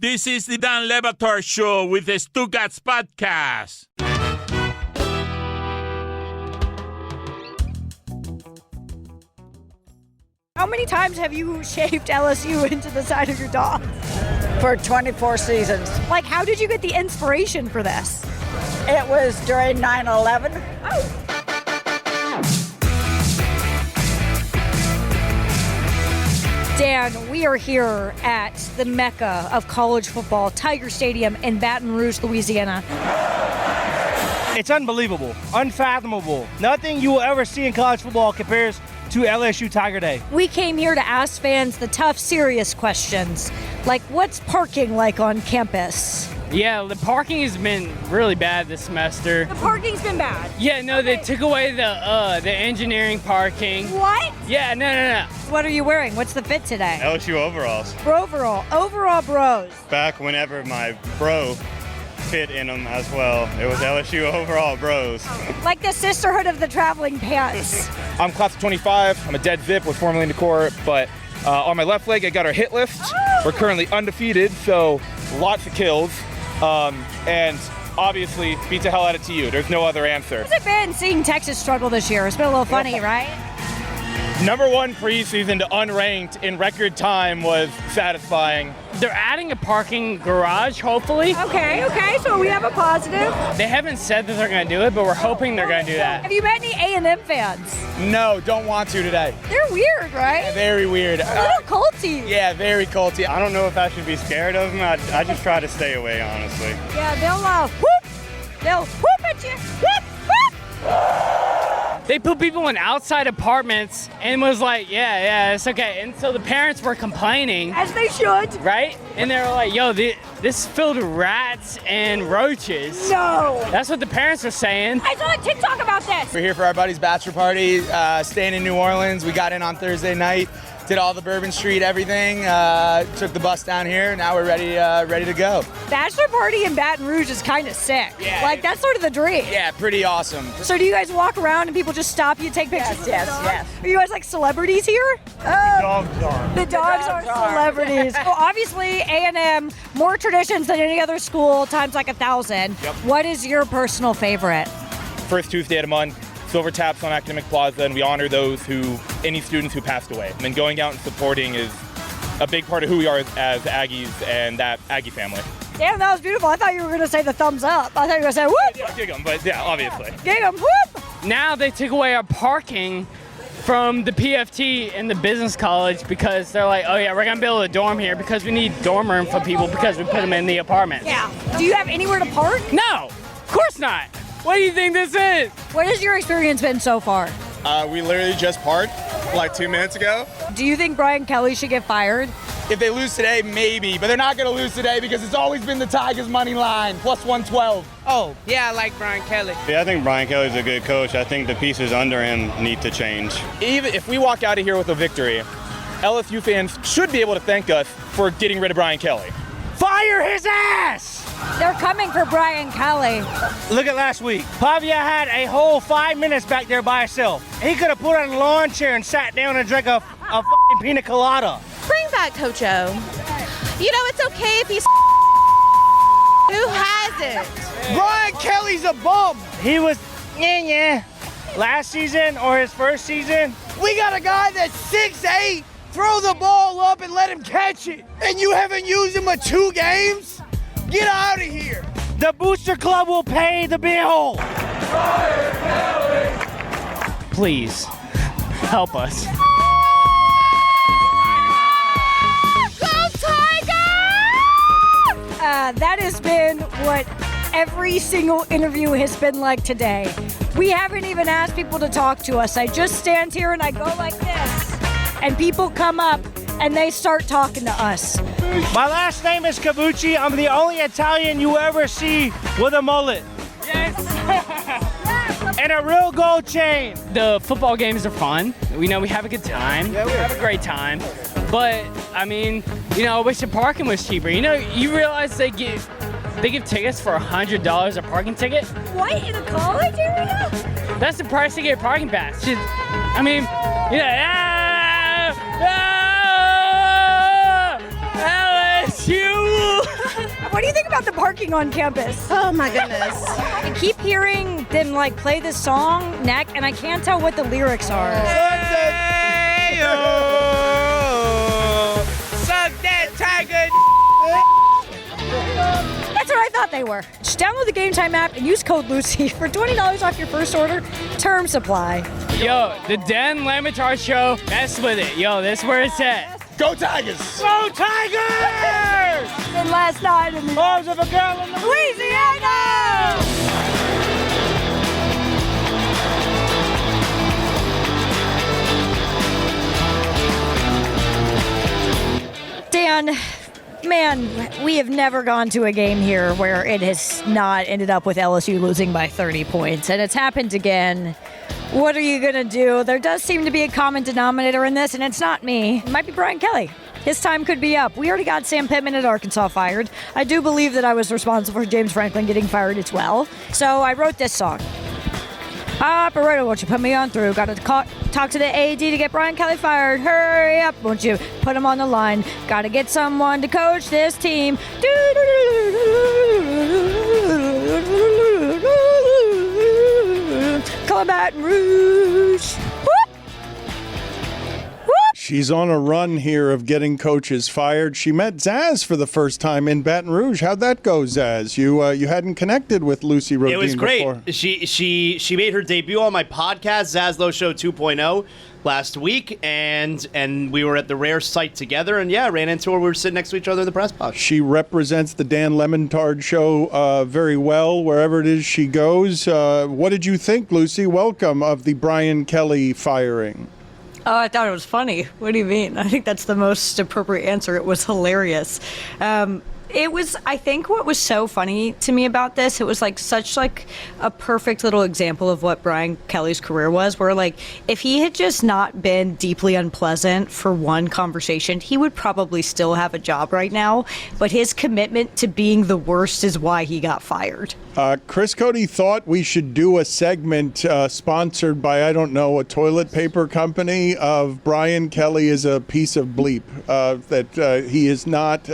This is the Dan Lemontard Show with the Stuttgart's podcast. How many times have you shaved LSU into the side of your dog? For 24 seasons. Like, how did you get the inspiration for this? It was during 9/11. Oh. Dan, we are here at the Mecca of college football, Tiger Stadium in Baton Rouge, Louisiana. It's unbelievable, unfathomable. Nothing you will ever see in college football compares to LSU Tiger Day. We came here to ask fans the tough, serious questions, like what's parking like on campus? Yeah, the parking has been really bad this semester. The parking's been bad. Yeah, no, They took away the engineering parking. What? Yeah, no. What are you wearing? What's the fit today? LSU overalls. Overall bros. Back whenever my bro fit in them as well, it was LSU overall bros. Like the sisterhood of the traveling pants. I'm class of 25. I'm a dead zip with formerly in the court, but on my left leg, I got our hit lift. Oh. We're currently undefeated, so lots of kills. And obviously beat the hell out of TU. There's no other answer. How's it been seeing Texas struggle this year? It's been a little funny, right? Number one preseason to unranked in record time was satisfying. They're adding a parking garage, hopefully. Okay, so we have a positive. They haven't said that they're going to do it, but we're hoping they're going to do that. Have you met any A&M fans? No, don't want to today. They're weird, right? Very weird. A little culty. Yeah, very culty. I don't know if I should be scared of them. I just try to stay away, honestly. Yeah, they'll whoop at you. Whoop, whoop. They put people in outside apartments and was like, yeah, it's okay. And so the parents were complaining. As they should. Right? And they were like, yo, this is filled with rats and roaches. No. That's what the parents were saying. I saw a TikTok about this. We're here for our buddy's bachelor party, staying in New Orleans. We got in on Thursday night, did all the Bourbon Street, everything, took the bus down here. Now we're ready to go. Bachelor party in Baton Rouge is kind of sick. Yeah. Like, that's sort of the dream. Yeah, pretty awesome. So do you guys walk around and people just stop you, take pictures? Yes. Are you guys like celebrities here? Dogs are. The dogs are celebrities. Well, obviously, A&M, more traditions than any other school, times like 1,000. Yep. What is your personal favorite? First Tuesday of the month, silver taps on Academic Plaza, and we honor any students who passed away. And then going out and supporting is a big part of who we are as Aggies and that Aggie family. Damn, that was beautiful. I thought you were going to say the thumbs up. I thought you were going to say whoop. Yeah, gig 'em, but yeah, obviously. Gig 'em, whoop. Now they took away our parking from the PFT and the business college because they're like, oh yeah, we're going to build a dorm here because we need dorm room for people because we put them in the apartments. Yeah. Do you have anywhere to park? No, of course not. What do you think this is? What has your experience been so far? We literally just parked like 2 minutes ago. Do you think Brian Kelly should get fired? If they lose today, maybe, but they're not going to lose today because it's always been the Tigers money line, plus 112. Oh, yeah, I like Brian Kelly. Yeah, I think Brian Kelly's a good coach. I think the pieces under him need to change. Even if we walk out of here with a victory, LSU fans should be able to thank us for getting rid of Brian Kelly. Fire his ass! They're coming for Brian Kelly. Look at last week. Pavia had a whole 5 minutes back there by himself. He could have put on a lawn chair and sat down and drank a fucking pina colada. Bring back Coach O. You know, it's okay if he's who hasn't? Brian Kelly's a bum. He was, last season or his first season. We got a guy that's 6'8", throw the ball up and let him catch it. And you haven't used him in 2 games? Get out of here. The Booster Club will pay the bill. Please, help us. That has been what every single interview has been like today. We haven't even asked people to talk to us. I just stand here and I go like this, and people come up and they start talking to us. My last name is Cavucci. I'm the only Italian you ever see with a mullet. Yes. And a real gold chain. The football games are fun. We know we have a good time. Yeah, we have a great time. But, I mean, I wish the parking was cheaper. You realize they give tickets for $100 a parking ticket? What, in a college area? That's the price to get a parking pass. LSU! What do you think about the parking on campus? Oh my goodness. I keep hearing them like play this song, Neck, and I can't tell what the lyrics are. Hey, suck that tiger. That's what I thought they were. Just download the Game Time app and use code Lucy for $20 off your first order. Term supply. Yo, the Dan Lemontard show, mess with it. Yo, this is where it's at. Go Tigers! Go Tigers! And last night in the Arms of a girl in Louisiana! Dan, man, we have never gone to a game here where it has not ended up with LSU losing by 30 points, and it's happened again. What are you going to do? There does seem to be a common denominator in this, and it's not me. It might be Brian Kelly. His time could be up. We already got Sam Pittman at Arkansas fired. I do believe that I was responsible for James Franklin getting fired as well. So I wrote this song. Operator, won't you put me on through? Gotta talk to the AD to get Brian Kelly fired. Hurry up, won't you put him on the line? Gotta get someone to coach this team. Call Baton Rouge. She's on a run here of getting coaches fired. She met Zaz for the first time in Baton Rouge. How'd that go, Zaz? You hadn't connected with Lucy Rohden before. It was great. She made her debut on my podcast, Zaslow Show 2.0, last week, and we were at the Rare site together, and yeah, ran into her. We were sitting next to each other in the press box. She represents the Dan Lemontard show very well, wherever it is she goes. What did you think, Lucy? Welcome of the Brian Kelly firing. Oh, I thought it was funny. What do you mean? I think that's the most appropriate answer. It was hilarious. I think what was so funny to me about this, it was such a perfect little example of what Brian Kelly's career was, where if he had just not been deeply unpleasant for one conversation, he would probably still have a job right now. But his commitment to being the worst is why he got fired. Chris Cody thought we should do a segment sponsored by, I don't know, a toilet paper company of Brian Kelly is a piece of bleep, that he is not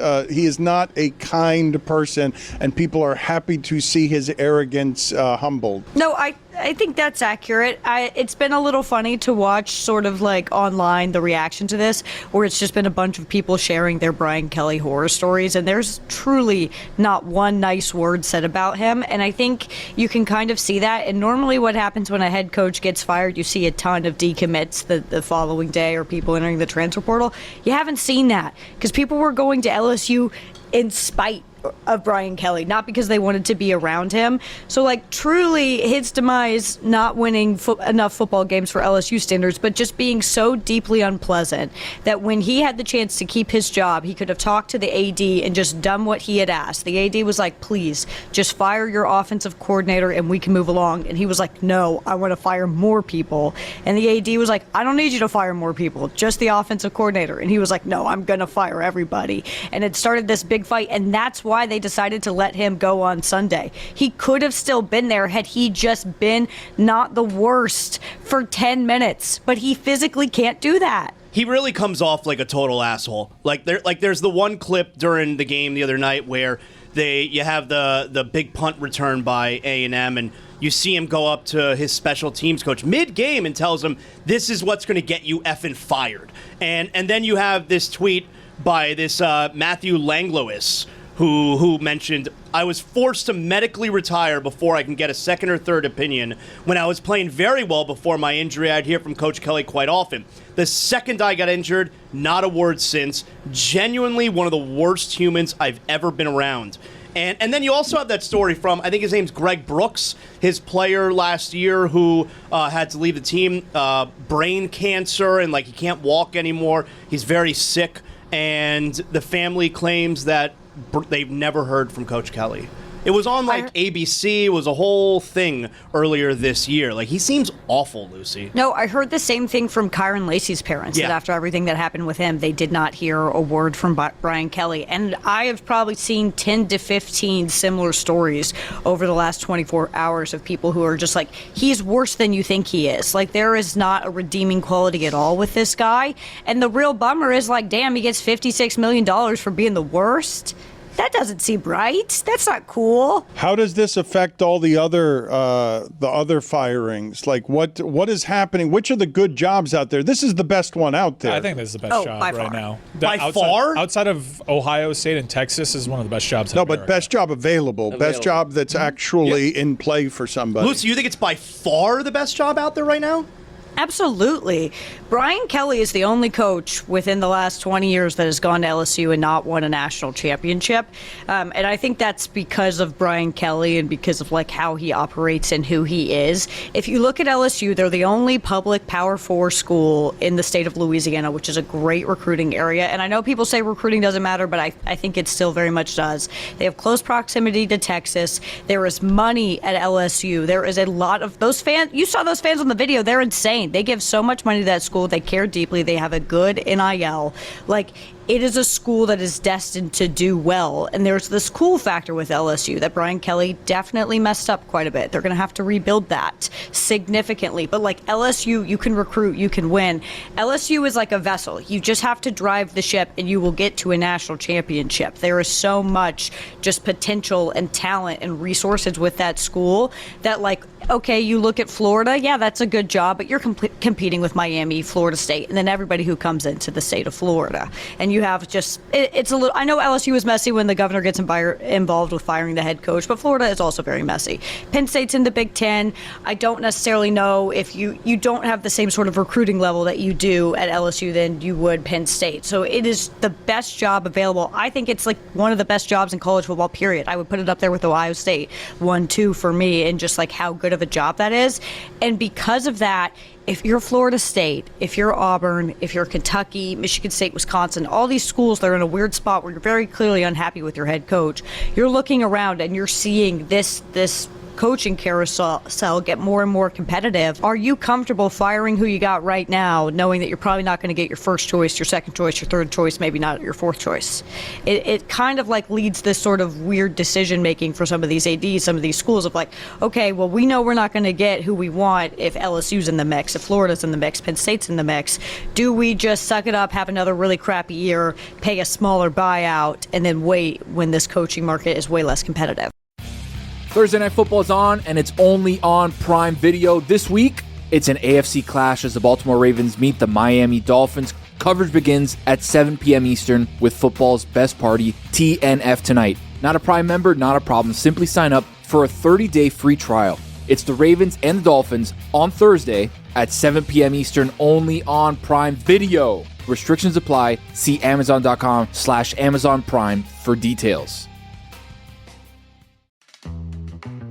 a kind person, and people are happy to see his arrogance humbled. No, I think that's accurate. It's been a little funny to watch sort of online the reaction to this, where it's just been a bunch of people sharing their Brian Kelly horror stories, and there's truly not one nice word said about him. And I think you can kind of see that. And normally what happens when a head coach gets fired, you see a ton of decommits the following day, or people entering the transfer portal. You haven't seen that because people were going to LSU in spite of Brian Kelly, not because they wanted to be around him. So truly his demise, not winning enough football games for LSU standards, but just being so deeply unpleasant that when he had the chance to keep his job, he could have talked to the AD and just done what he had asked. The AD was like, please just fire your offensive coordinator and we can move along. And he was like, no, I want to fire more people. And the AD was like, I don't need you to fire more people, just the offensive coordinator. And he was like, no, I'm going to fire everybody. And it started this big fight, and that's why they decided to let him go on Sunday. He could have still been there had he just been not the worst for 10 minutes, but he physically can't do that. He really comes off like a total asshole. There's the one clip during the game the other night where you have the big punt return by A&M, and you see him go up to his special teams coach mid-game and tells him, this is what's going to get you effing fired. And then you have this tweet by this Matthew Langlois, who mentioned, I was forced to medically retire before I can get a second or third opinion. When I was playing very well before my injury, I'd hear from Coach Kelly quite often. The second I got injured, not a word since. Genuinely one of the worst humans I've ever been around. And then you also have that story from, I think his name's Greg Brooks, his player last year who had to leave the team, brain cancer, and he can't walk anymore. He's very sick, and the family claims that they've never heard from Coach Kelly. It was on ABC. It was a whole thing earlier this year. He seems awful, Lucy. No, I heard the same thing from Kyron Lacey's parents, that after everything that happened with him, they did not hear a word from Brian Kelly. And I have probably seen 10 to 15 similar stories over the last 24 hours of people who are just he's worse than you think he is. There is not a redeeming quality at all with this guy. And the real bummer is damn, he gets $56 million for being the worst. That doesn't seem right. That's not cool. How does this affect all the other firings? Like what is happening? Which are the good jobs out there? This is the best one out there. I think this is the best job by right far. now. Far? Outside of Ohio State and Texas is one of the best jobs. No, but best job available. Best job that's actually in play for somebody. Lucy, you think it's by far the best job out there right now? Absolutely. Brian Kelly is the only coach within the last 20 years that has gone to LSU and not won a national championship. And I think that's because of Brian Kelly and because of like how he operates and who he is. If you look at LSU, they're the only public Power 4 school in the state of Louisiana, which is a great recruiting area. And I know people say recruiting doesn't matter, but I think it still very much does. They have close proximity to Texas. There is money at LSU. There is a lot of those fans. You saw those fans on the video. They're insane. They give so much money to that school. They care deeply. They have a good NIL. Like, it is a school that is destined to do well. And there's this cool factor with LSU that Brian Kelly definitely messed up quite a bit. They're going to have to rebuild that significantly. But like LSU, you can recruit, you can win. LSU is like a vessel. You just have to drive the ship and you will get to a national championship. There is so much just potential and talent and resources with that school that, like, okay, you look at Florida, yeah, that's a good job, but you're competing with Miami, Florida State, and then everybody who comes into the state of Florida. And you have just, it's a little, I know LSU is messy when the governor gets involved with firing the head coach, but Florida is also very messy. Penn State's in the Big Ten. I don't necessarily know if you don't have the same sort of recruiting level that you do at LSU than you would Penn State. So it is the best job available. I think it's like one of the best jobs in college football, period. I would put it up there with Ohio State, 1-2 for me, and just like how good of a job that is. And because of that, if you're Florida State, if you're Auburn, if you're Kentucky, Michigan State, Wisconsin, all these schools that are in a weird spot where you're very clearly unhappy with your head coach, you're looking around and you're seeing this coaching carousel get more and more competitive. Are you comfortable firing who you got right now, knowing that you're probably not going to get your first choice, your second choice, your third choice, maybe not your fourth choice? It kind of like leads this sort of weird decision making for some of these ADs, some of these schools of like, okay, well, we know we're not going to get who we want if LSU's in the mix, if Florida's in the mix, Penn State's in the mix. Do we just suck it up, have another really crappy year, pay a smaller buyout, and then wait when this coaching market is way less competitive? Thursday Night Football is on, and it's only on Prime Video. This week, it's an AFC clash as the Baltimore Ravens meet the Miami Dolphins. Coverage begins at 7 p.m. Eastern with football's best party, TNF Tonight. Not a Prime member? Not a problem. Simply sign up for a 30-day free trial. It's the Ravens and the Dolphins on Thursday at 7 p.m. Eastern, only on Prime Video. Restrictions apply. See Amazon.com/Amazon Prime for details.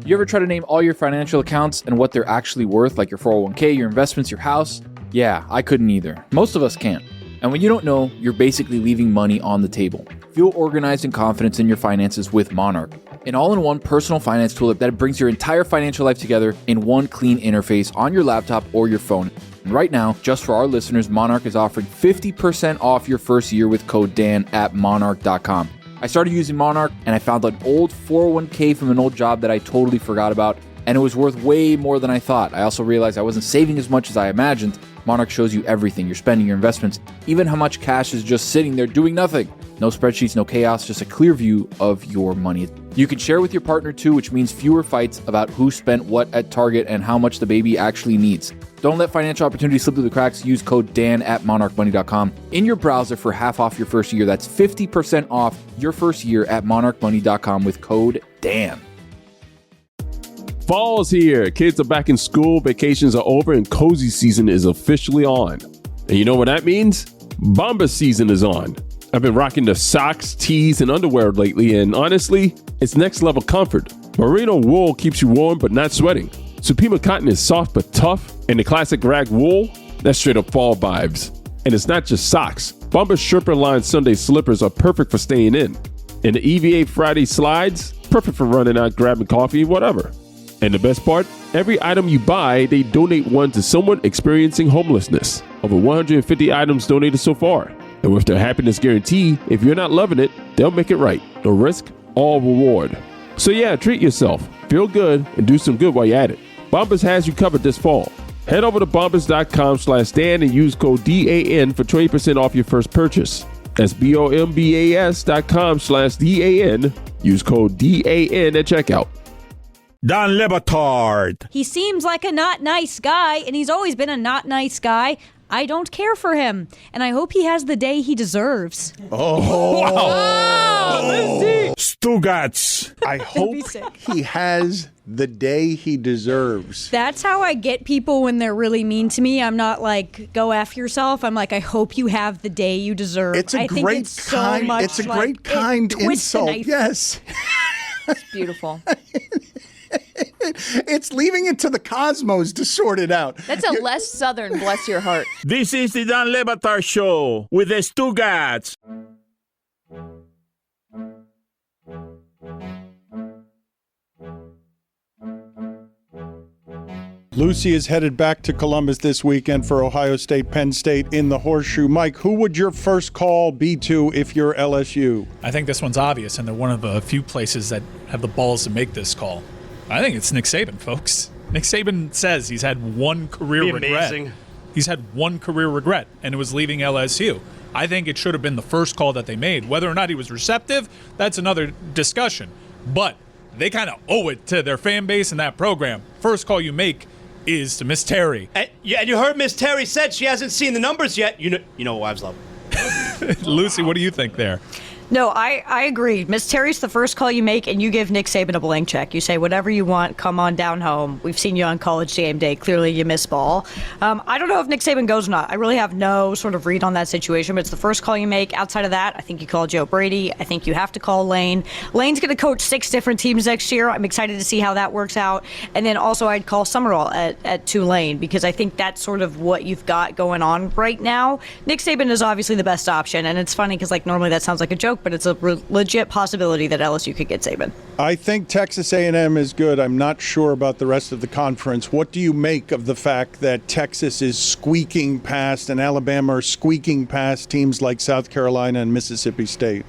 You ever try to name all your financial accounts and what they're actually worth, like your 401k, your investments, your house? Yeah, I couldn't either. Most of us can't. And when you don't know, you're basically leaving money on the table. Feel organized and confident in your finances with Monarch, an all-in-one personal finance tool that brings your entire financial life together in one clean interface on your laptop or your phone. And right now, just for our listeners, Monarch is offering 50% off your first year with code Dan at monarch.com. I started using Monarch and I found an old 401k from an old job that I totally forgot about, and it was worth way more than I thought. I also realized I wasn't saving as much as I imagined. Monarch shows you everything, your spending, your investments, even how much cash is just sitting there doing nothing. No spreadsheets, no chaos, just a clear view of your money. You can share with your partner too, which means fewer fights about who spent what at Target and how much the baby actually needs. Don't let financial opportunities slip through the cracks. Use code Dan at monarchmoney.com in your browser for half off your first year. That's 50% off your first year at monarchmoney.com with code Dan. Fall's here. Kids are back in school, vacations are over, and cozy season is officially on. And you know what that means? Bombas season is on. I've been rocking the socks, tees, and underwear lately, and honestly, it's next level comfort. Merino wool keeps you warm but not sweating. Supima cotton is soft but tough, and the classic rag wool, that's straight up fall vibes. And it's not just socks. Bombas Sherpa Line Sunday slippers are perfect for staying in. And the EVA Friday slides, perfect for running out, grabbing coffee, whatever. And the best part, every item you buy, they donate one to someone experiencing homelessness. Over 150 items donated so far. And with their happiness guarantee, if you're not loving it, they'll make it right. No risk, all reward. So yeah, treat yourself, feel good, and do some good while you're at it. Bombas has you covered this fall. Head over to bombas.com/Dan and use code DAN for 20% off your first purchase. That's bombas.com/DAN. Use code DAN at checkout. Don Lemontard. He seems like a not nice guy, and he's always been a not nice guy. I don't care for him, and I hope he has the day he deserves. Stugats. I hope he has the day he deserves. That's how I get people when they're really mean to me. I'm not like, go F yourself. I'm like, I hope you have the day you deserve. It's a great kind insult. Yes. It's beautiful. It's leaving it to the cosmos to sort it out. That's a less southern, bless your heart. This is the Don Lemontard Show with the Stugats. Lucy is headed back to Columbus this weekend for Ohio State, Penn State in the Horseshoe. Mike, who would your first call be to if you're LSU? I think this one's obvious, and they're one of a few places that have the balls to make this call. I think it's Nick Saban, folks. Nick Saban says he's had one career regret. Amazing. He's had one career regret, and it was leaving LSU. I think it should have been the first call that they made. Whether or not he was receptive, that's another discussion. But they kind of owe it to their fan base and that program. First call you make is to Miss Terry. And you heard Miss Terry said she hasn't seen the numbers yet. You know what wives love. Lucy, what do you think there? No, I agree. Miss Terry's the first call you make, and you give Nick Saban a blank check. You say, whatever you want, come on down home. We've seen you on College Game Day. Clearly, you miss ball. I don't know if Nick Saban goes or not. I really have no sort of read on that situation, but it's the first call you make. Outside of that, I think you call Joe Brady. I think you have to call Lane. Lane's going to coach 6 different teams next year. I'm excited to see how that works out. And then also I'd call Summerall at Tulane, because I think that's sort of what you've got going on right now. Nick Saban is obviously the best option, and it's funny because normally that sounds like a joke, but it's a legit possibility that LSU could get Saban. I think Texas A&M is good. I'm not sure about the rest of the conference. What do you make of the fact that Texas is squeaking past and Alabama are squeaking past teams like South Carolina and Mississippi State?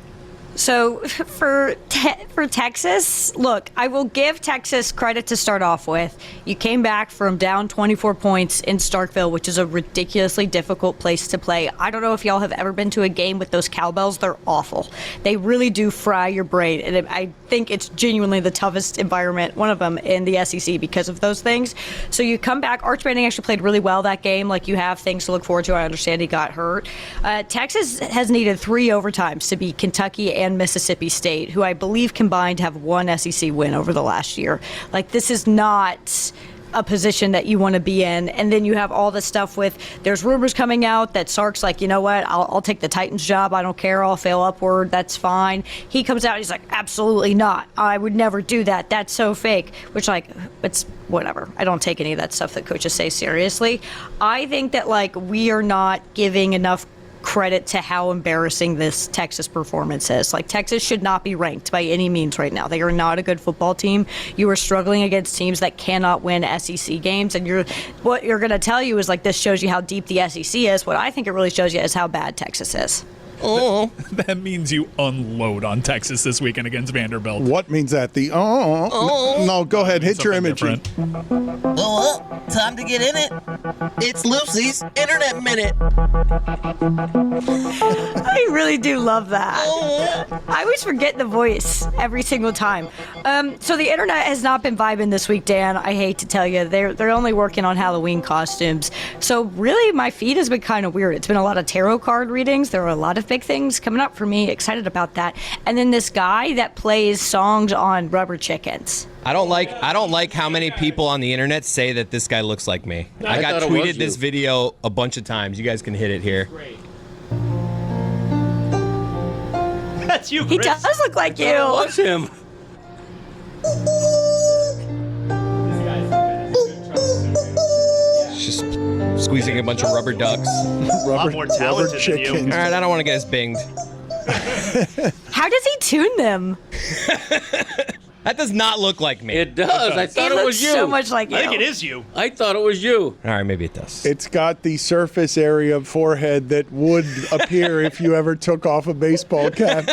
So for Texas, look, I will give Texas credit to start off with. You came back from down 24 points in Starkville, which is a ridiculously difficult place to play. I don't know if y'all have ever been to a game with those cowbells. They're awful. They really do fry your brain. And I think it's genuinely the toughest environment, one of them, in the SEC because of those things. So you come back. Arch Manning actually played really well that game. Like, you have things to look forward to. I understand he got hurt. Texas has needed 3 overtimes to beat Kentucky and Mississippi State, who I believe combined have 1 SEC win over the last year. Like, this is not a position that you want to be in. And then you have all this stuff with, there's rumors coming out that Sark's like, you know what, I'll take the Titans job. I don't care. I'll fail upward. That's fine. He comes out, he's like, absolutely not. I would never do that. That's so fake. Which, like, it's whatever. I don't take any of that stuff that coaches say seriously. I think that, like, we are not giving enough credit to how embarrassing this Texas performance is. Like, Texas should not be ranked by any means right now. They are not a good football team. You are struggling against teams that cannot win SEC games, and what you're going to tell you is, like, this shows you how deep the SEC is. What I think it really shows you is how bad Texas is. Oh, that means you unload on Texas this weekend against Vanderbilt. What means that? No, go ahead. Hit your imaging. Well, time to get in it. It's Lucy's Internet Minute. I really do love that. I always forget the voice every single time. So the internet has not been vibing this week, Dan. I hate to tell you. They're only working on Halloween costumes. So really, my feed has been kind of weird. It's been a lot of tarot card readings. There are a lot of big things coming up for me. Excited about that. And then this guy that plays songs on rubber chickens. I don't like how many people on the internet say that this guy looks like me. I got tweeted this video a bunch of times. You guys can hit it here. That's you, Chris. He does look like you. It was him. Just squeezing a bunch of rubber ducks. A lot more talented than you. All right, I don't want to get us binged. How does he tune them? That does not look like me. It does. I thought it was you. So much like you. I think it is you. I thought it was you. All right, maybe it does. It's got the surface area of forehead that would appear if you ever took off a baseball cap.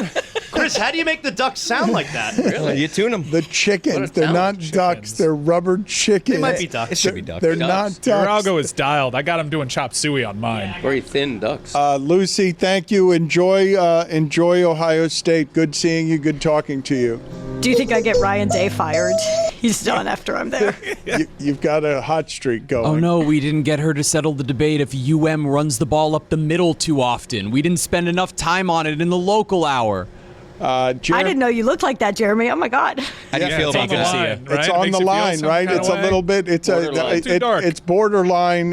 Chris, Chris, how do you make the ducks sound like that? Really? You tune them. The chickens. They're not ducks. They're rubber chickens. They might be ducks. It should be ducks. They're not ducks. Your algo is dialed. I got him doing chop suey on mine. Very thin ducks. Lucy, thank you. Enjoy Ohio State. Good seeing you. Good talking to you. Do you think I get Ryan Day fired? He's done after I'm there. You've got a hot streak going. Oh no, we didn't get her to settle the debate if UM runs the ball up the middle too often. We didn't spend enough time on it in the local hour. I didn't know you looked like that, Jeremy. Oh my God. How do you feel about that? It's on the line, right? It's a little bit. It's it's borderline.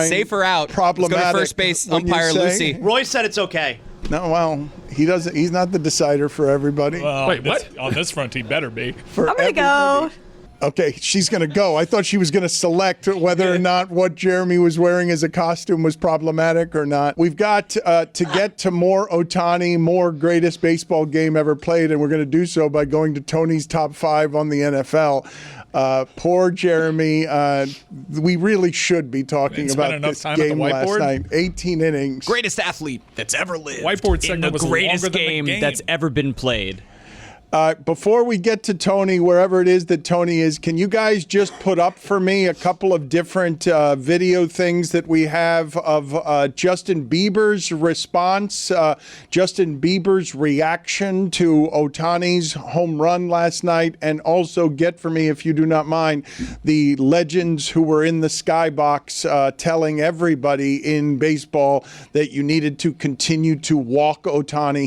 Safer out. Problematic. Let's go to first base. Umpire Lucy. Roy said it's okay. No, well, he doesn't. He's not the decider for everybody. Well, wait, what? On this front, he better be. I'm gonna go. Okay, she's going to go. I thought she was going to select whether or not what Jeremy was wearing as a costume was problematic or not. We've got to get to more Ohtani, more greatest baseball game ever played, and we're going to do so by going to Tony's top 5 on the NFL. Poor Jeremy. We really should be talking about this game last night. 18 innings. Greatest athlete that's ever lived. Whiteboard in the was greatest game that's ever been played. Before we get to Tony, wherever it is that Tony is, can you guys just put up for me a couple of different video things that we have of Justin Bieber's response, Justin Bieber's reaction to Ohtani's home run last night, and also get for me, if you do not mind, the legends who were in the skybox telling everybody in baseball that you needed to continue to walk Ohtani.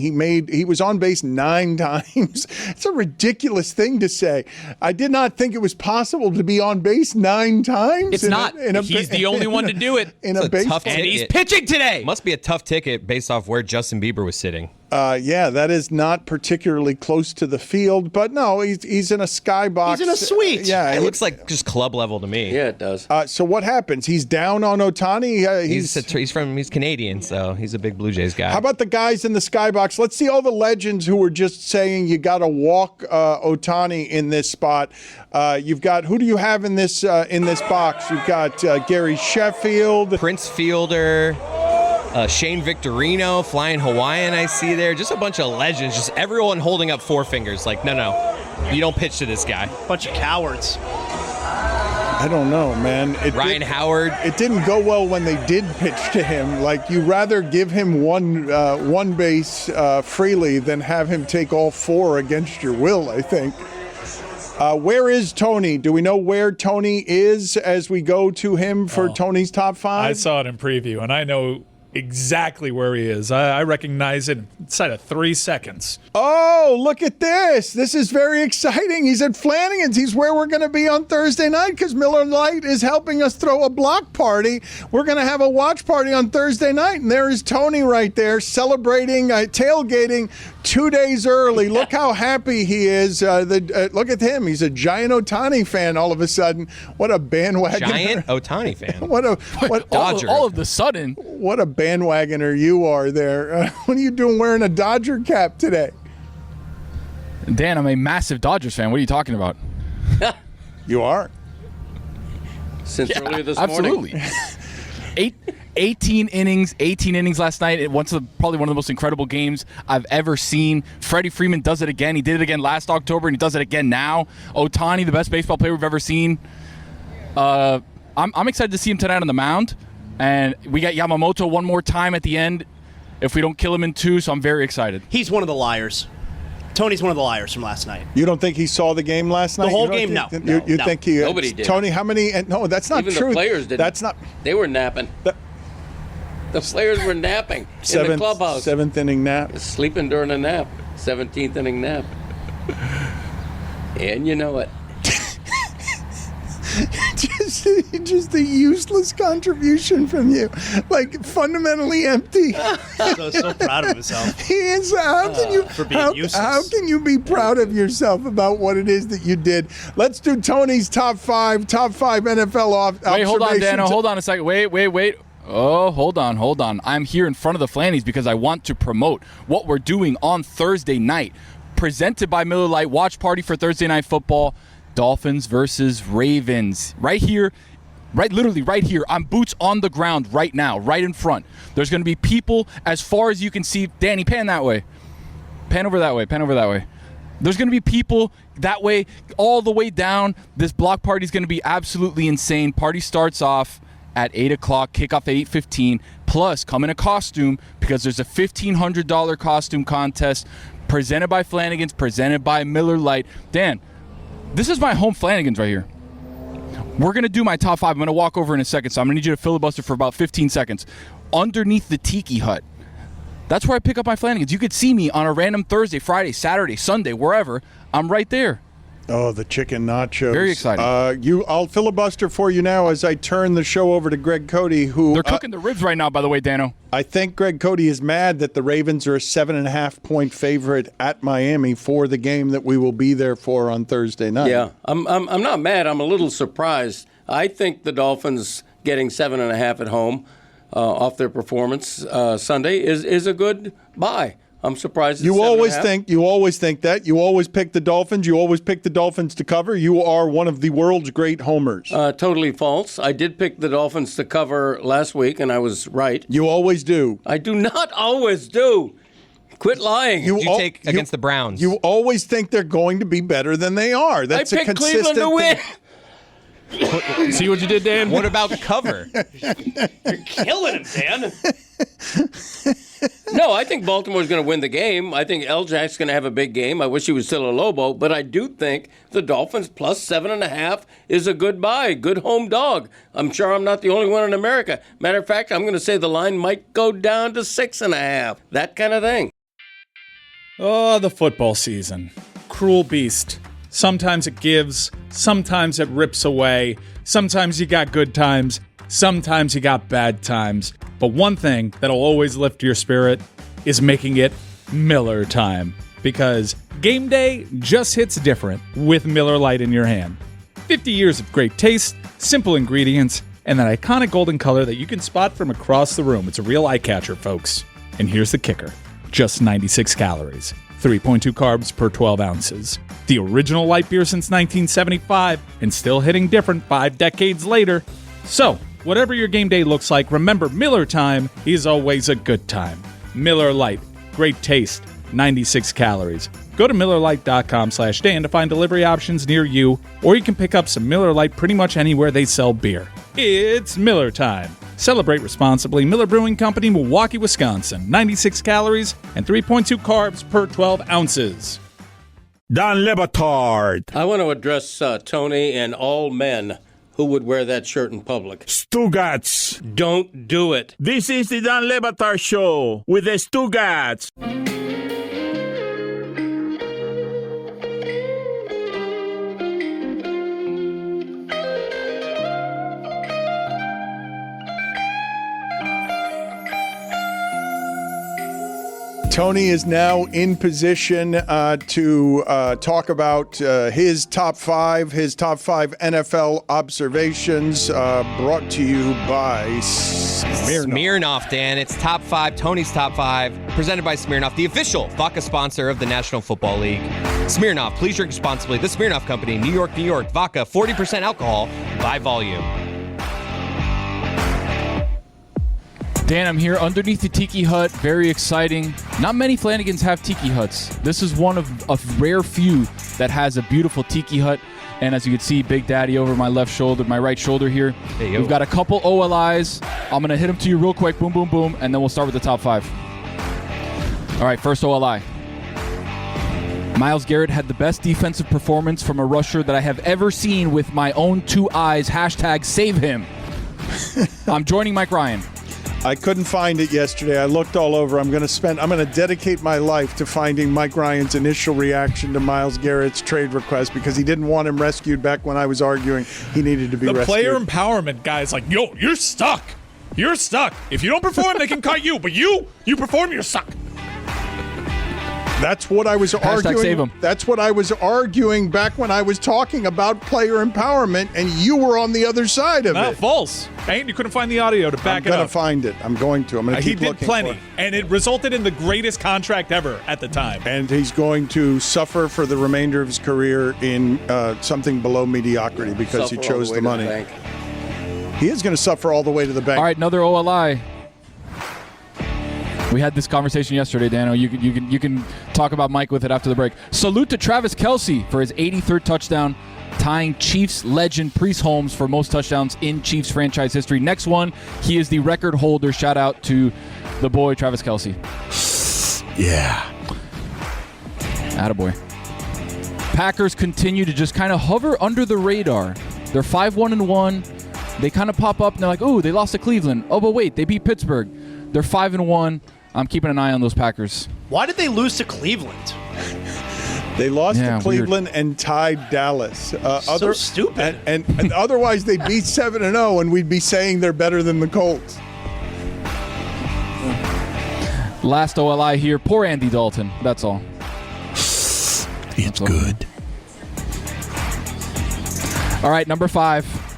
He was on base 9 times. It's a ridiculous thing to say. I did not think it was possible to be on base 9 times. It's not. He's the only one to do it. In a baseball. And he's pitching today. Must be a tough ticket based off where Justin Bieber was sitting. Yeah, that is not particularly close to the field, but no, he's in a skybox. He's in a suite. Yeah, It looks like just club level to me. Yeah, it does. So what happens? He's down on Ohtani. He's Canadian, so he's a big Blue Jays guy. How about the guys in the skybox? Let's see all the legends who were just saying you got to walk Ohtani in this spot. You've got, who do you have in this box? You've got Gary Sheffield, Prince Fielder. Shane Victorino, Flying Hawaiian, I see there. Just a bunch of legends. Just everyone holding up 4 fingers. Like, no, you don't pitch to this guy. Bunch of cowards. I don't know, man. Ryan Howard. It didn't go well when they did pitch to him. Like, you rather give him one base freely than have him take all 4 against your will, I think. Where is Tony? Do we know where Tony is as we go to him for Tony's top 5? I saw it in preview, and I know exactly where he is. I recognize it inside of 3 seconds. Oh, look at this. This is very exciting. He's at Flanagan's. He's where we're going to be on Thursday night because Miller Lite is helping us throw a block party. We're going to have a watch party on Thursday night, and there is Tony right there celebrating, tailgating 2 days early. Look how happy he is. Look at him. He's a giant Ohtani fan all of a sudden. What a bandwagon. Giant Ohtani fan. All of the sudden. What a bandwagoner you are there. What are you doing wearing a Dodger cap today? Dan, I'm a massive Dodgers fan. What are you talking about? You are? Since earlier this absolutely. morning. 18 innings last night. Probably one of the most incredible games I've ever seen. Freddie Freeman does it again. He did it again last October, and he does it again now. Ohtani, the best baseball player we've ever seen. I'm excited to see him tonight on the mound. And we got Yamamoto one more time at the end if we don't kill him in 2, so I'm very excited. He's one of the liars. Tony's one of the liars from last night. You don't think he saw the game last night? The whole game? No. You think he... Nobody did. Tony, how many... No, that's not Even true. the players didn't. That's not... They were napping. The players were napping in the clubhouse. 7th inning nap. Sleeping during a nap. 17th inning nap. And you know it. Just a useless contribution from you, like fundamentally empty. so proud of himself. He is. How can you be proud of yourself about what it is that you did? Let's do Tony's top 5 NFL observations. Wait, hold on, Dano. Hold on a second. Wait. Oh, hold on. I'm here in front of the Flannies because I want to promote what we're doing on Thursday night. Presented by Miller Lite, watch party for Thursday Night Football. Dolphins versus Ravens. Literally right here. I'm boots on the ground right now, right in front. There's going to be people as far as you can see. Danny, pan that way. Pan over that way. There's going to be people that way all the way down. This block party is going to be absolutely insane. Party starts off at 8 o'clock, kickoff at 8:15. Plus, come in a costume because there's a $1,500 costume contest presented by Flanagan's, presented by Miller Lite. Dan, this is my home Flanagan's right here. We're going to do my top 5. I'm going to walk over in a second, so I'm going to need you to filibuster for about 15 seconds. Underneath the Tiki Hut. That's where I pick up my Flanagan's. You could see me on a random Thursday, Friday, Saturday, Sunday, wherever. I'm right there. Oh, the chicken nachos. Very exciting. I'll filibuster for you now as I turn the show over to Greg Cody, who... They're cooking the ribs right now, by the way, Dano. I think Greg Cody is mad that the Ravens are a 7.5-point favorite at Miami for the game that we will be there for on Thursday night. Yeah, I'm not mad. I'm a little surprised. I think the Dolphins getting 7.5 at home off their performance Sunday is a good buy. I'm surprised. You always think that. You always pick the Dolphins. You always pick the Dolphins to cover. You are one of the world's great homers. Totally false. I did pick the Dolphins to cover last week, and I was right. You always do. I do not always do. Quit lying. You take against the Browns. You always think they're going to be better than they are. That's I picked Cleveland to win. See what you did, Dan? What about cover? You're killing him, Dan. No, I think Baltimore's going to win the game. I think L-Jack's going to have a big game. I wish he was still a Lobo, but I do think the Dolphins plus 7.5 is a good buy, good home dog. I'm sure I'm not the only one in America. Matter of fact, I'm going to say the line might go down to 6.5. That kind of thing. Oh, the football season. Cruel beast. Sometimes it gives, sometimes it rips away, sometimes you got good times, sometimes you got bad times. But one thing that'll always lift your spirit is making it Miller time. Because game day just hits different with Miller Lite in your hand. 50 years of great taste, simple ingredients, and that iconic golden color that you can spot from across the room. It's a real eye catcher, folks. And here's the kicker. Just 96 calories. 3.2 carbs per 12 ounces. The original light beer since 1975 and still hitting different 5 decades later. So, whatever your game day looks like, remember Miller time is always a good time. Miller Lite. Great taste. 96 calories. Go to MillerLite.com/Dan to find delivery options near you, or you can pick up some Miller Lite pretty much anywhere they sell beer. It's Miller time. Celebrate responsibly. Miller Brewing Company, Milwaukee, Wisconsin. 96 calories and 3.2 carbs per 12 ounces. Don Lemontard. I want to address Tony and all men who would wear that shirt in public. Stugats. Don't do it. This is the Don Lemontard Show with the Stugats. Tony is now in position to talk about his top 5 NFL observations brought to you by Smirnoff, Dan. It's top 5, Tony's top 5, presented by Smirnoff, the official vodka sponsor of the National Football League. Smirnoff, please drink responsibly. The Smirnoff Company, New York, New York. Vodka, 40% alcohol by volume. Dan, I'm here underneath the Tiki Hut. Very exciting. Not many Flanagans have Tiki Huts. This is one of a rare few that has a beautiful Tiki Hut. And as you can see, Big Daddy over my left shoulder, my right shoulder here. We've got a couple OLIs. I'm going to hit them to you real quick. Boom, boom, boom. And then we'll start with the top 5. All right, first OLI. Myles Garrett had the best defensive performance from a rusher that I have ever seen with my own 2 eyes. Hashtag save him. I'm joining Mike Ryan. I couldn't find it yesterday. I looked all over. I'm going to dedicate my life to finding Mike Ryan's initial reaction to Myles Garrett's trade request because he didn't want him rescued back when I was arguing he needed to be rescued. The player empowerment guy is like, yo, you're stuck. You're stuck. If you don't perform, they can cut you. But you perform, you're stuck. That's what I was arguing. Save him. That's what I was arguing back when I was talking about player empowerment, and you were on the other side of it. False. And you couldn't find the audio to back it up. I'm going to find it. I'm going to keep looking. He did plenty, and it resulted in the greatest contract ever at the time. And he's going to suffer for the remainder of his career in something below mediocrity because he chose the money. He is going to suffer all the way to the bank. All right, another OLI. We had this conversation yesterday, Dano. You can talk about Mike with it after the break. Salute to Travis Kelce for his 83rd touchdown, tying Chiefs legend Priest Holmes for most touchdowns in Chiefs franchise history. Next one, he is the record holder. Shout out to the boy, Travis Kelce. Yeah. Attaboy. Packers continue to just kind of hover under the radar. They're 5-1-1. They kind of pop up and they're like, oh, they lost to Cleveland. Oh, but wait, they beat Pittsburgh. They're 5-1. I'm keeping an eye on those Packers. Why did they lose to Cleveland? They lost to Cleveland and tied Dallas. So stupid. And otherwise they'd be 7-0 and we'd be saying they're better than the Colts. Last OLI here. Poor Andy Dalton. That's all. It's good. All right, number 5.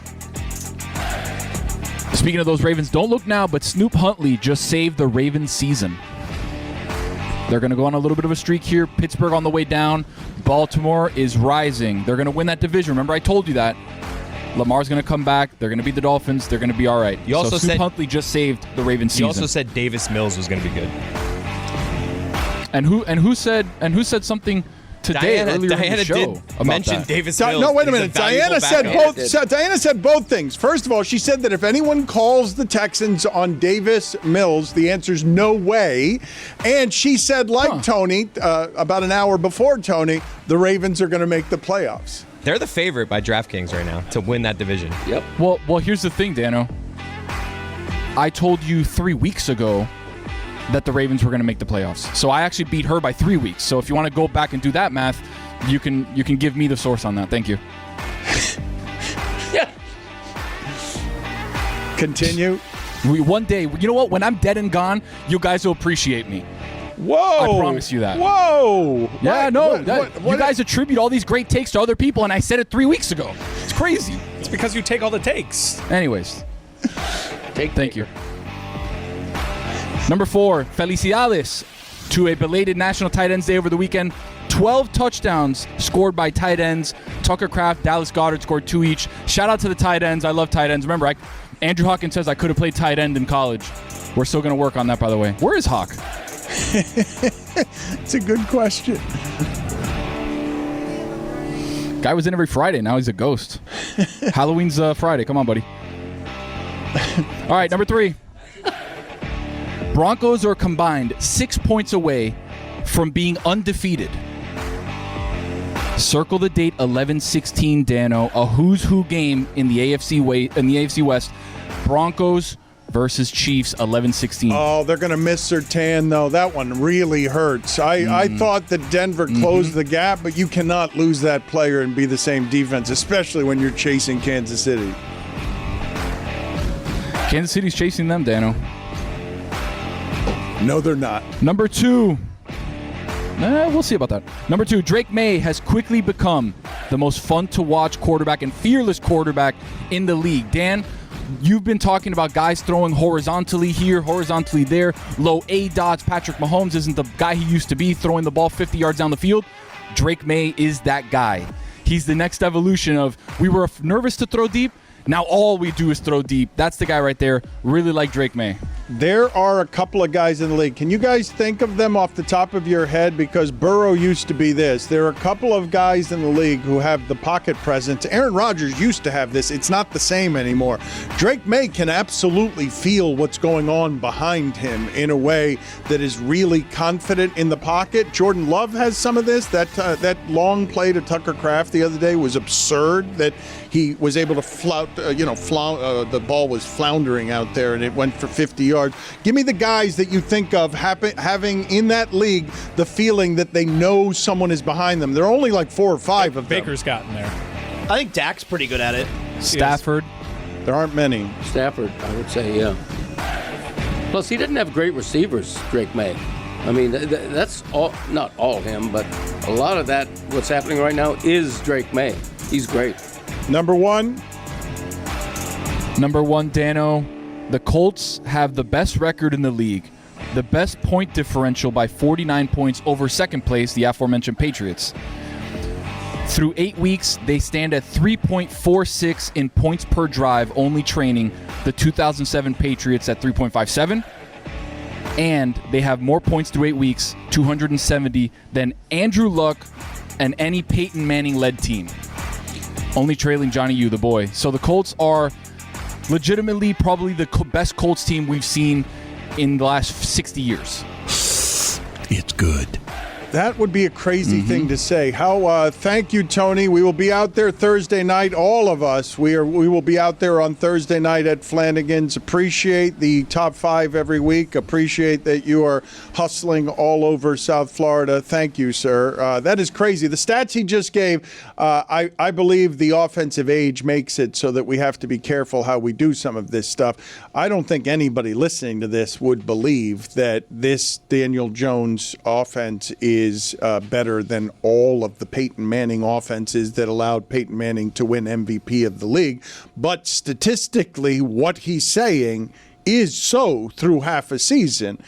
Speaking of those Ravens, don't look now, but Snoop Huntley just saved the Ravens season. They're going to go on a little bit of a streak here. Pittsburgh on the way down. Baltimore is rising. They're going to win that division. Remember, I told you that. Lamar's going to come back. They're going to beat the Dolphins. They're going to be all right. You also Snoop said Huntley just saved the Ravens season. You also said Davis Mills was going to be good. And who said something today earlier in the show did about mention that? Davis Mills. No, wait a is minute. valuable Diana said backup. both. Diana said both things. First of all, she said that if anyone calls the Texans on Davis Mills, the answer's no way. And she said, like Tony, about an hour before Tony, the Ravens are going to make the playoffs. They're the favorite by DraftKings right now to win that division. Yep. Well, here's the thing, Dano. I told you 3 weeks ago that the Ravens were going to make the playoffs. So I actually beat her by 3 weeks. So if you want to go back and do that math, you can give me the source on that. Thank you. Yeah. Continue. One day, you know what? When I'm dead and gone, you guys will appreciate me. Whoa! I promise you that. Whoa! Yeah, What- you guys attribute all these great takes to other people, and I said it 3 weeks ago. It's crazy. It's because you take all the takes. Anyways, thank you. Number 4, felicidades to a belated National Tight Ends Day over the weekend. 12 touchdowns scored by tight ends. Tucker Kraft, Dallas Goedert scored 2 each. Shout out to the tight ends. I love tight ends. Remember, Andrew Hawkins says I could have played tight end in college. We're still going to work on that, by the way. Where is Hawk? It's a good question. Guy was in every Friday. Now he's a ghost. Halloween's Friday. Come on, buddy. All right, number 3. Broncos are combined 6 points away from being undefeated. Circle the date 11-16, Dano. A who's who game in the AFC West. Broncos versus Chiefs 11-16. Oh, they're going to miss Surtain, though. That one really hurts. I thought that Denver closed the gap, but you cannot lose that player and be the same defense, especially when you're chasing Kansas City. Kansas City's chasing them, Dano. No, they're not. Number 2. We'll see about that. Number 2, Drake May has quickly become the most fun-to-watch quarterback and fearless quarterback in the league. Dan, you've been talking about guys throwing horizontally here, horizontally there, low A dots. Patrick Mahomes isn't the guy he used to be, throwing the ball 50 yards down the field. Drake May is that guy. He's the next evolution of, we were nervous to throw deep, now all we do is throw deep. That's the guy right there. Really like Drake May. There are a couple of guys in the league. Can you guys think of them off the top of your head? Because Burrow used to be this. There are a couple of guys in the league who have the pocket presence. Aaron Rodgers used to have this. It's not the same anymore. Drake May can absolutely feel what's going on behind him in a way that is really confident in the pocket. Jordan Love has some of this. That long play to Tucker Kraft the other day was absurd, that he was able to the ball was floundering out there and it went for 50 yards. Give me the guys that you think of having in that league the feeling that they know someone is behind them. There are only like 4 or 5 of them. Baker's gotten there. I think Dak's pretty good at it. Stafford. There aren't many. Stafford, I would say, yeah. Plus, he didn't have great receivers, Drake May. I mean, that's all, not all him, but a lot of that, what's happening right now, is Drake May. He's great. Number 1, Dano. The Colts have the best record in the league, the best point differential by 49 points over second place, the aforementioned Patriots. Through 8 weeks, they stand at 3.46 in points per drive, only training the 2007 Patriots at 3.57. And they have more points through 8 weeks, 270, than Andrew Luck and any Peyton Manning-led team. Only trailing Johnny U, the boy. So the Colts are legitimately probably the best Colts team we've seen in the last 60 years. It's good. That would be a crazy thing to say. Thank you, Tony. We will be out there Thursday night. All of us. We will be out there on Thursday night at Flanagan's. Appreciate the top 5 every week. Appreciate that you are hustling all over South Florida. Thank you, sir. That is crazy. The stats he just gave, I believe the offensive age makes it so that we have to be careful how we do some of this stuff. I don't think anybody listening to this would believe that this Daniel Jones offense is better than all of the Peyton Manning offenses that allowed Peyton Manning to win MVP of the league. But statistically, what he's saying is so through half a season.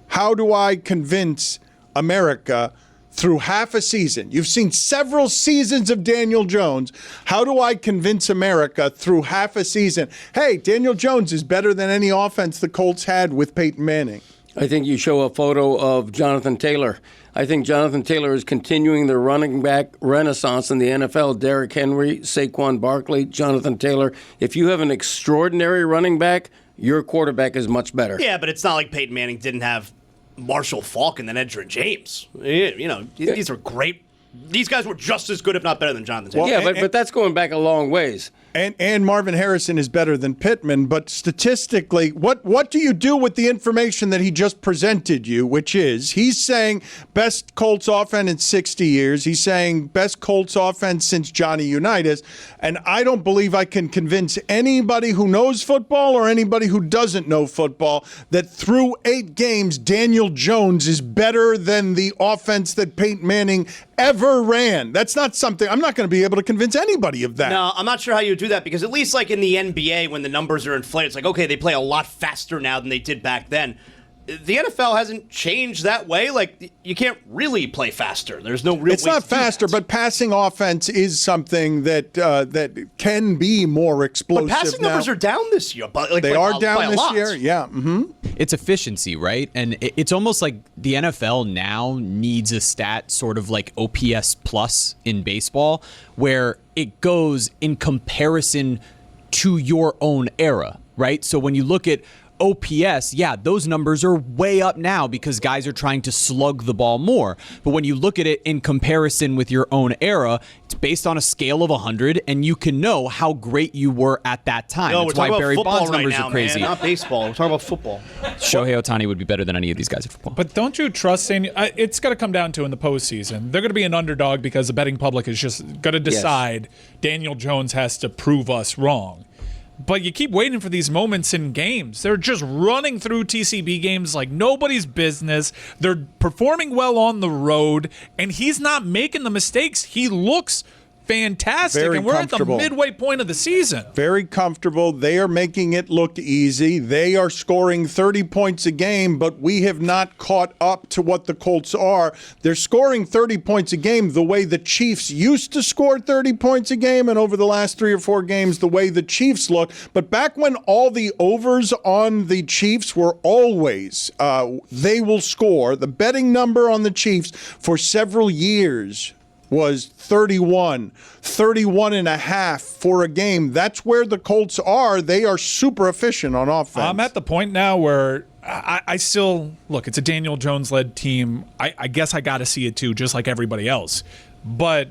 How do I convince America through half a season? You've seen several seasons of Daniel Jones. How do I convince America through half a season, hey, Daniel Jones is better than any offense the Colts had with Peyton Manning? I think you show a photo of Jonathan Taylor. I think Jonathan Taylor is continuing the running back renaissance in the NFL. Derrick Henry, Saquon Barkley, Jonathan Taylor. If you have an extraordinary running back, your quarterback is much better. Yeah, but it's not like Peyton Manning didn't have Marshall Faulk and then Edgerrin James. You know, these are great. These guys were just as good, if not better, than Jonathan Taylor. Well, but that's going back a long ways. And Marvin Harrison is better than Pittman, but statistically, what do you do with the information that he just presented you, which is he's saying best Colts offense in 60 years. He's saying best Colts offense since Johnny Unitas, and I don't believe I can convince anybody who knows football or anybody who doesn't know football that through 8 games, Daniel Jones is better than the offense that Peyton Manning ever ran. That's not something, I'm not going to be able to convince anybody of that. No, I'm not sure how you do that, because at least like in the NBA, when the numbers are inflated, it's like, okay, they play a lot faster now than they did back then. The NFL hasn't changed that way. Like, you can't really play faster. There's no real. It's not faster, but passing offense is something that can be more explosive. But passing numbers are down this year. But they are down this year. Yeah. It's efficiency, right? And it's almost like the NFL now needs a stat sort of like OPS plus in baseball, where it goes in comparison to your own era, right? So when you look at OPS, yeah, those numbers are way up now because guys are trying to slug the ball more. But when you look at it in comparison with your own era, it's based on a scale of 100, and you can know how great you were at that time. No, that's why Barry Bonds right numbers now, are crazy. Man, not baseball. We're talking about football. Shohei Ohtani would be better than any of these guys at football. But don't you trust it's going to come down to in the postseason. They're going to be an underdog because the betting public is just going to decide Daniel Jones has to prove us wrong. But you keep waiting for these moments in games. They're just running through TCB games like nobody's business. They're performing well on the road, and he's not making the mistakes. He looks fantastic, Very and we're at the comfortable. midway point of the season. Very comfortable. They are making it look easy. They are scoring 30 points a game, but we have not caught up to what the Colts are. They're scoring 30 points a game the way the Chiefs used to score 30 points a game, and over the last 3 or 4 games, the way the Chiefs look. But back when all the overs on the Chiefs were always, they will score, the betting number on the Chiefs for several years was 31 and a half for a game. That's where the Colts are. They are super efficient on offense. I'm at the point now where I still, look, it's a Daniel Jones-led team. I guess I got to see it too, just like everybody else. But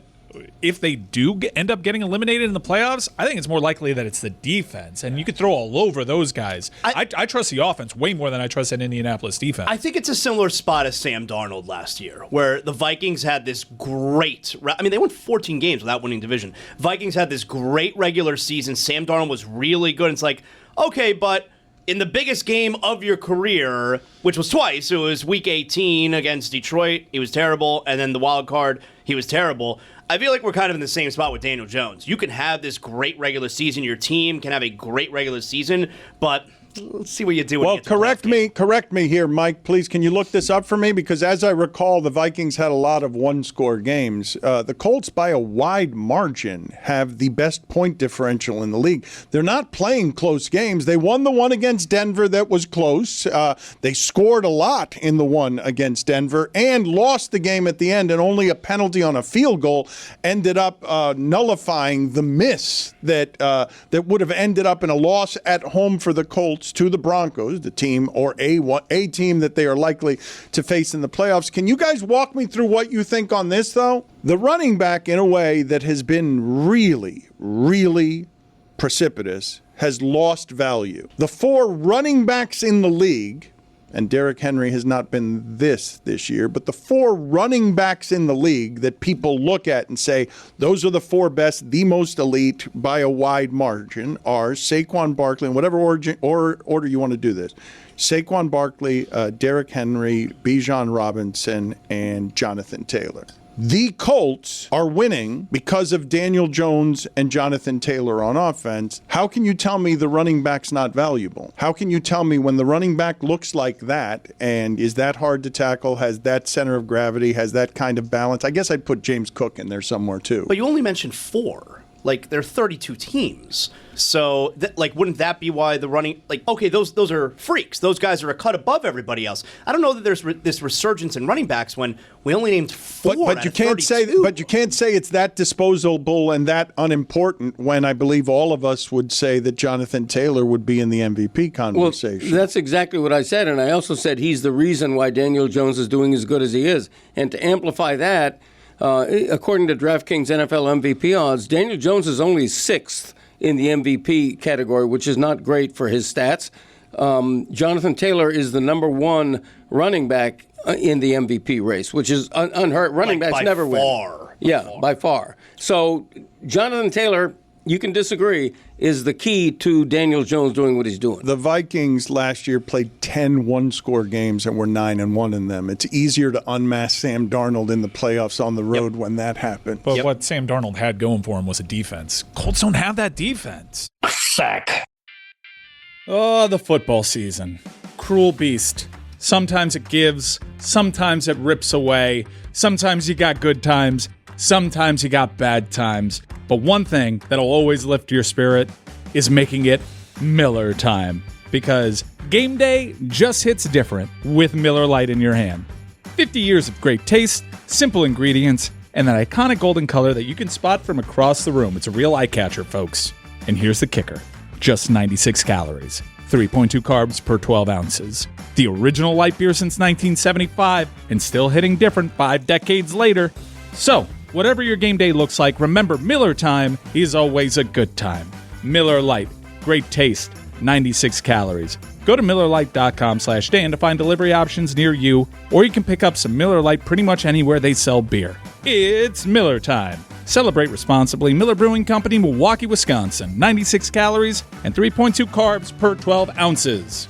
if they do end up getting eliminated in the playoffs, I think it's more likely that it's the defense. And you could throw all over those guys. I trust the offense way more than I trust an Indianapolis defense. I think it's a similar spot as Sam Darnold last year, where the Vikings had this great, they won 14 games without winning division. Vikings had this great regular season. Sam Darnold was really good. It's like, okay, but in the biggest game of your career, which was twice, it was Week 18 against Detroit, he was terrible, and then the wild card, he was terrible. I feel like we're kind of in the same spot with Daniel Jones. You can have this great regular season, your team can have a great regular season, but let's see what you do. Well, correct me here, Mike, please. Can you look this up for me? Because as I recall, the Vikings had a lot of one-score games. The Colts, by a wide margin, have the best point differential in the league. They're not playing close games. They won the one against Denver that was close. They scored a lot in the one against Denver and lost the game at the end, and only a penalty on a field goal ended up nullifying the miss that would have ended up in a loss at home for the Colts to the Broncos, the team or a team that they are likely to face in the playoffs. Can you guys walk me through what you think on this, though? The running back, in a way that has been really, really precipitous, has lost value. The 4 running backs in the league, and Derrick Henry has not been this year, but the 4 running backs in the league that people look at and say, those are the 4 best, the most elite by a wide margin, are Saquon Barkley, in whatever order you want to do this. Saquon Barkley, Derrick Henry, Bijan Robinson, and Jonathan Taylor. The Colts are winning because of Daniel Jones and Jonathan Taylor on offense. How can you tell me the running back's not valuable? How can you tell me when the running back looks like that and is that hard to tackle, has that center of gravity, has that kind of balance? I guess I'd put James Cook in there somewhere too. But you only mentioned 4. Like, there are 32 teams. So, wouldn't that be why the running, okay, those are freaks. Those guys are a cut above everybody else. I don't know that there's this resurgence in running backs when we only named 4. But you can't say it's that disposable and that unimportant when I believe all of us would say that Jonathan Taylor would be in the MVP conversation. Well, that's exactly what I said, and I also said he's the reason why Daniel Jones is doing as good as he is. And to amplify that, according to DraftKings NFL MVP odds, Daniel Jones is only 6th in the MVP category, which is not great for his stats. Jonathan Taylor is the number 1 running back in the MVP race, which is unheard. Running backs never win. By far. So Jonathan Taylor, you can disagree, is the key to Daniel Jones doing what he's doing. The Vikings last year played 10 one-score games and were 9-1 in them. It's easier to unmask Sam Darnold in the playoffs on the road when that happened. But what Sam Darnold had going for him was a defense. Colts don't have that defense. Sack. Oh, the football season. Cruel beast. Sometimes it gives, sometimes it rips away, sometimes you got good times, sometimes you got bad times. But one thing that'll always lift your spirit is making it Miller time. Because game day just hits different with Miller Lite in your hand. 50 years of great taste, simple ingredients, and that iconic golden color that you can spot from across the room. It's a real eye catcher, folks. And here's the kicker. Just 96 calories. 3.2 carbs per 12 ounces. The original light beer since 1975 and still hitting different 5 decades later. So, whatever your game day looks like, remember Miller time is always a good time. Miller Lite. Great taste. 96 calories. Go to MillerLite.com/Dan to find delivery options near you, or you can pick up some Miller Lite pretty much anywhere they sell beer. It's Miller time. Celebrate responsibly. Miller Brewing Company, Milwaukee, Wisconsin. 96 calories and 3.2 carbs per 12 ounces.